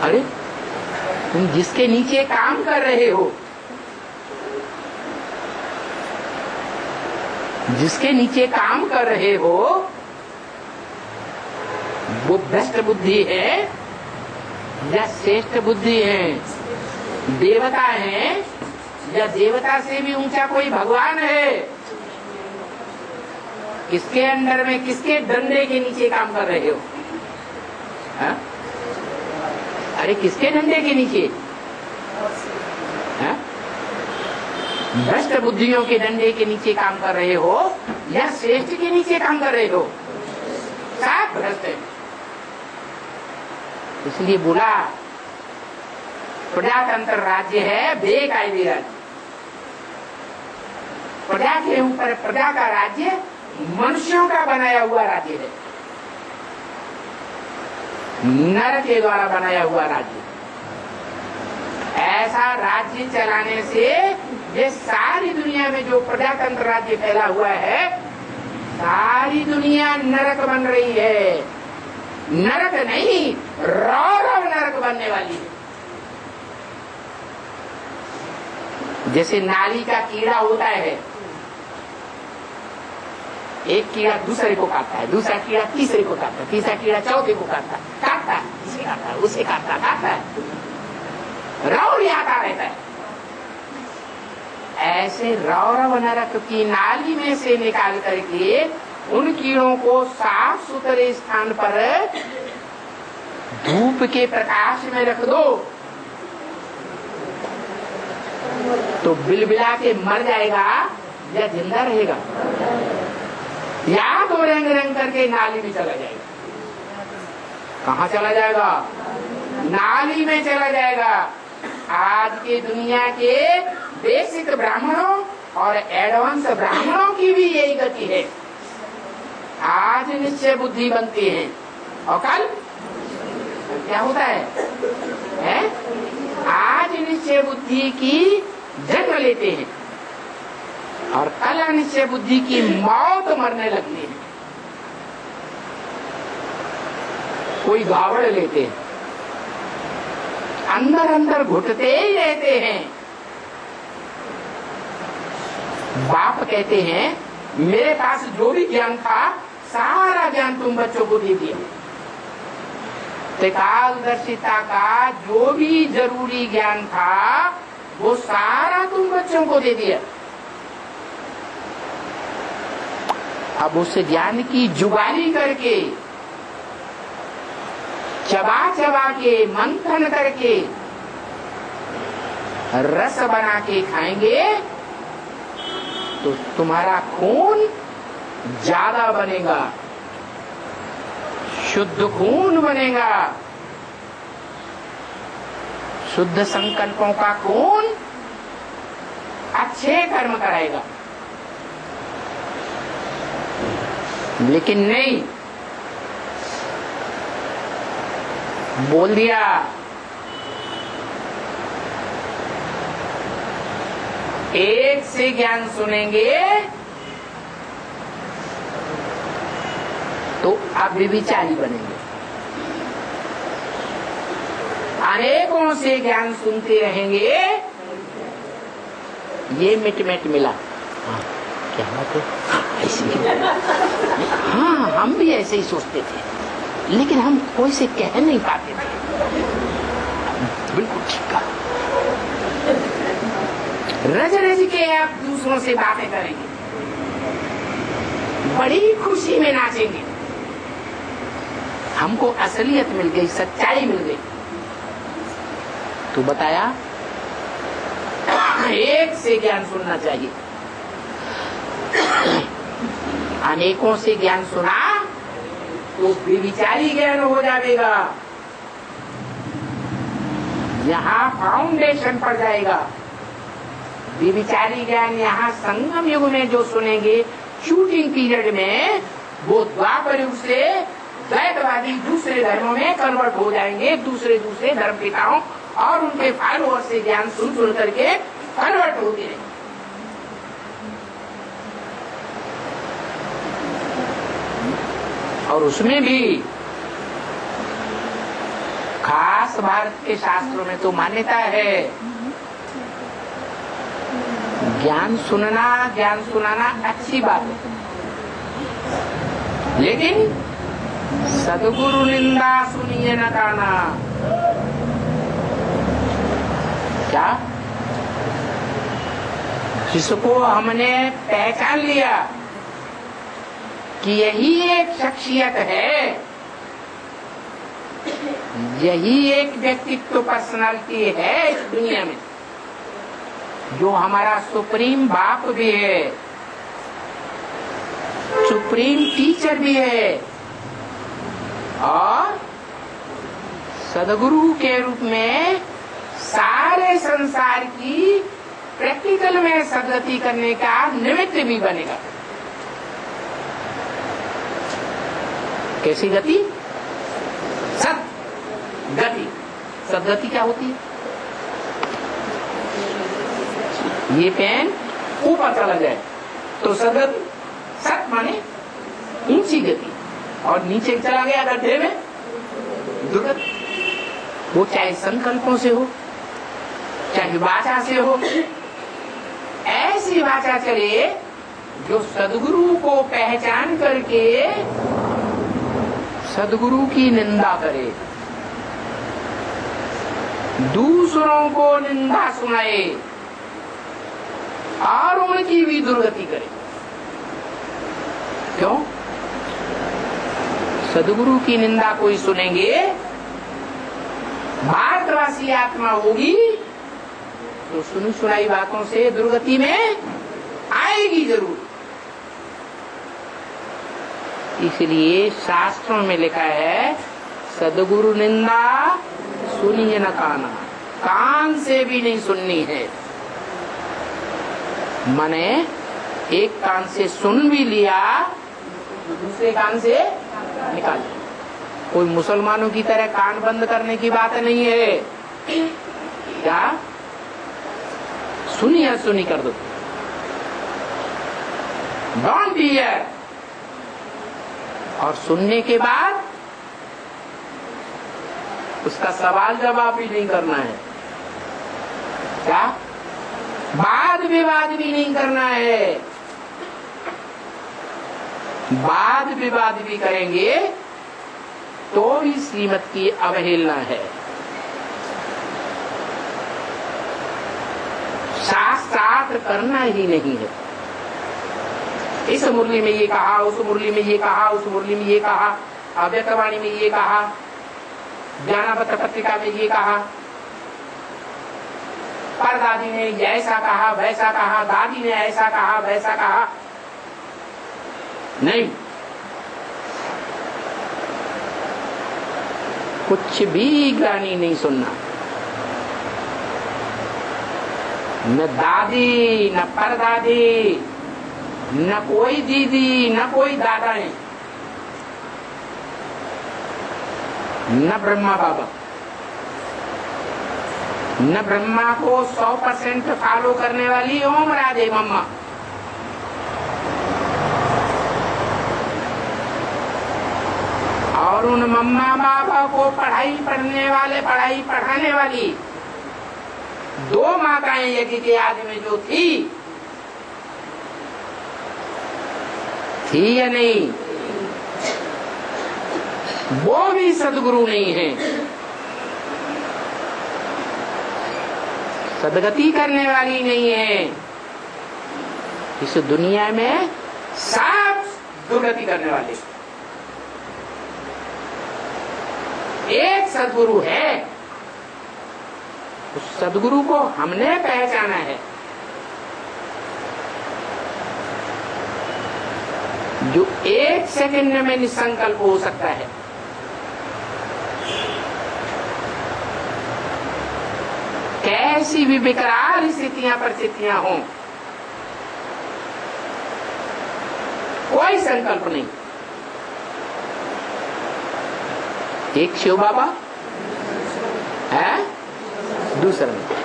अरे तुम जिसके नीचे काम कर रहे हो, जिसके नीचे काम कर रहे हो, वो भ्रष्ट बुद्धि है या श्रेष्ठ बुद्धि है? देवता है या देवता से भी ऊंचा कोई भगवान है? किसके अंडर में, किसके डंडे के नीचे काम कर रहे हो? हा? अरे किसके डंडे के नीचे? हा? भ्रष्ट बुद्धियों के डंडे के नीचे काम कर रहे हो या श्रेष्ठ के नीचे काम कर रहे हो? सब भ्रष्ट है। इसलिए बोला प्रजातंत्र राज्य है बेकायदे राज्य। प्रजा के ऊपर प्रजा का राज्य मनुष्यों का बनाया हुआ राज्य है, नर के द्वारा बनाया हुआ राज्य। ऐसा राज्य चलाने से ये सारी दुनिया में जो प्रजातंत्र राज्य फैला हुआ है, सारी दुनिया नरक बन रही है। नरक नहीं, रौरव नरक बनने वाली है। जैसे नाली का कीड़ा होता है, एक कीड़ा दूसरे को काटता है, दूसरा कीड़ा तीसरे को काटता है, तीसरा कीड़ा चौथे को काटता है, इसे काटता है, उसे काटता है, रौर आता रहता है। ऐसे रौरव नरक की नाली में से निकाल करके उन कीड़ों को साफ सुथरे स्थान पर धूप के प्रकाश में रख दो तो बिलबिला के मर जाएगा या जिंदा रहेगा? या तो रंग रंग करके नाली में चला जाएगा। कहाँ चला जाएगा? नाली में चला जाएगा। आज के दुनिया के बेसिक ब्राह्मणों और एडवांस ब्राह्मणों की भी यही गति है। आज निश्चय बुद्धि बनती है और कल क्या होता है? आज निश्चय बुद्धि की जन्म लेते हैं और कल अनिश्चय बुद्धि की मौत मरने लगती है। कोई गावड़ लेते हैं, अंदर अंदर घुटते ही रहते हैं। बाप कहते हैं मेरे पास जो भी ज्ञान था सारा ज्ञान तुम बच्चों को दे दिया। त्रिकालदर्शिता का जो भी जरूरी ज्ञान था वो सारा तुम बच्चों को दे दिया। अब उस ज्ञान की जुगाली करके, चबा चबा के, मंथन करके रस बना के खाएंगे तो तुम्हारा खून ज्यादा बनेगा, शुद्ध खून बनेगा। शुद्ध संकल्पों का खून अच्छे कर्म कराएगा। लेकिन नहीं, बोल दिया एक से ज्ञान सुनेंगे तो आप व्यभिचारी बनेंगे। अनेकों से ज्ञान सुनते रहेंगे, ये मिट मिला। हाँ, क्या बात है? ऐसे हाँ, हम भी ऐसे ही सोचते थे, लेकिन हम कोई से कह नहीं पाते थे। बिल्कुल ठीक है। रज रज के आप दूसरों से बातें करेंगे, बड़ी खुशी में नाचेंगे। हमको असलियत मिल गई, सच्चाई मिल गई। तो बताया एक से ज्ञान सुनना चाहिए। अनेकों से ज्ञान सुना तो व्यभिचारी ज्ञान हो जाएगा, यहाँ फाउंडेशन पड़ जाएगा। व्यभिचारी ज्ञान यहाँ संगम युग में जो सुनेंगे, शूटिंग पीरियड में, वो द्वापर युग से द्वैतवादी दूसरे धर्मों में कन्वर्ट हो जाएंगे। दूसरे धर्म पिताओं और उनके फॉलोअर से ज्ञान सुन करके कन्वर्ट होते रहेंगे। और उसमें भी खास व्यास भारत के शास्त्रों में तो मान्यता है, ज्ञान सुनना, ज्ञान सुनाना अच्छी बात है, लेकिन सदगुरु निंदा सुनिए न काना। क्या? जिसको हमने पहचान लिया कि यही एक शख्सियत है, यही एक व्यक्तित्व पर्सनालिटी है इस दुनिया में, जो हमारा सुप्रीम बाप भी है, सुप्रीम टीचर भी है और सदगुरु के रूप में सारे संसार की प्रैक्टिकल में सदगति करने का निमित्त भी बनेगा। कैसी गति? सत गति। सदगति क्या होती है? ये पेन ऊपर चला जाए तो सदगति। सत माने ऊंची गति, और नीचे चला गया गड्ढे में दुर्गति। वो चाहे संकल्पों से हो, चाहे वाचा से हो, ऐसी वाचा चले जो सदगुरु को पहचान करके सदगुरु की निंदा करे, दूसरों को निंदा सुनाए और उनकी भी दुर्गति करे। क्यों? सदगुरु की निंदा कोई सुनेंगे, भारतवासी आत्मा होगी तो सुनी सुनाई बातों से दुर्गति में आएगी जरूर। इसलिए शास्त्रों में लिखा है, सदगुरु निंदा सुनिए न काना, कान से भी नहीं सुननी है। माने एक कान से सुन भी लिया, दूसरे कान से निकाल। कोई मुसलमानों की तरह कान बंद करने की बात नहीं है। क्या? सुनी है सुनी कर दो, डोंट बी हियर। और सुनने के बाद उसका सवाल जवाब भी नहीं करना है। क्या? वाद विवाद भी नहीं करना है। वाद विवाद भी करेंगे तो भी श्रीमत की अवहेलना है। शास्त्रार्थ करना ही नहीं है। इस मुरली में ये कहा, उस मुरली में ये कहा, उस मुरली में ये कहा, अव्यक्तवाणी में ये कहा, ज्ञानापत्र पत्रिका में ये कहा, परदादी ने ऐसा कहा वैसा कहा, दादी ने ऐसा कहा वैसा कहा। नहीं, कुछ भी ग्लानि नहीं सुनना। न दादी, न परदादी, न कोई दीदी, न कोई दादा है, न ब्रह्मा बाबा। न ब्रह्मा को 100% फॉलो करने वाली ओम राधे मम्मा। और उन मम्मा बाबा को पढ़ाई पढ़ने वाले, पढ़ाई पढ़ाने वाली 2 माताएं यज्ञ के आदि में जो थी या नहीं, वो भी सदगुरु नहीं है। सदगति करने वाली नहीं है। इस दुनिया में सब दुर्गति करने वाले। एक सदगुरु है, उस सदगुरु को हमने पहचाना है, जो 1 सेकंड में निसंकल्प हो सकता है। कैसी भी विकराल स्थितियां परिस्थितियां हों, कोई संकल्प नहीं। एक शिव बाबा है, दूसरा नहीं।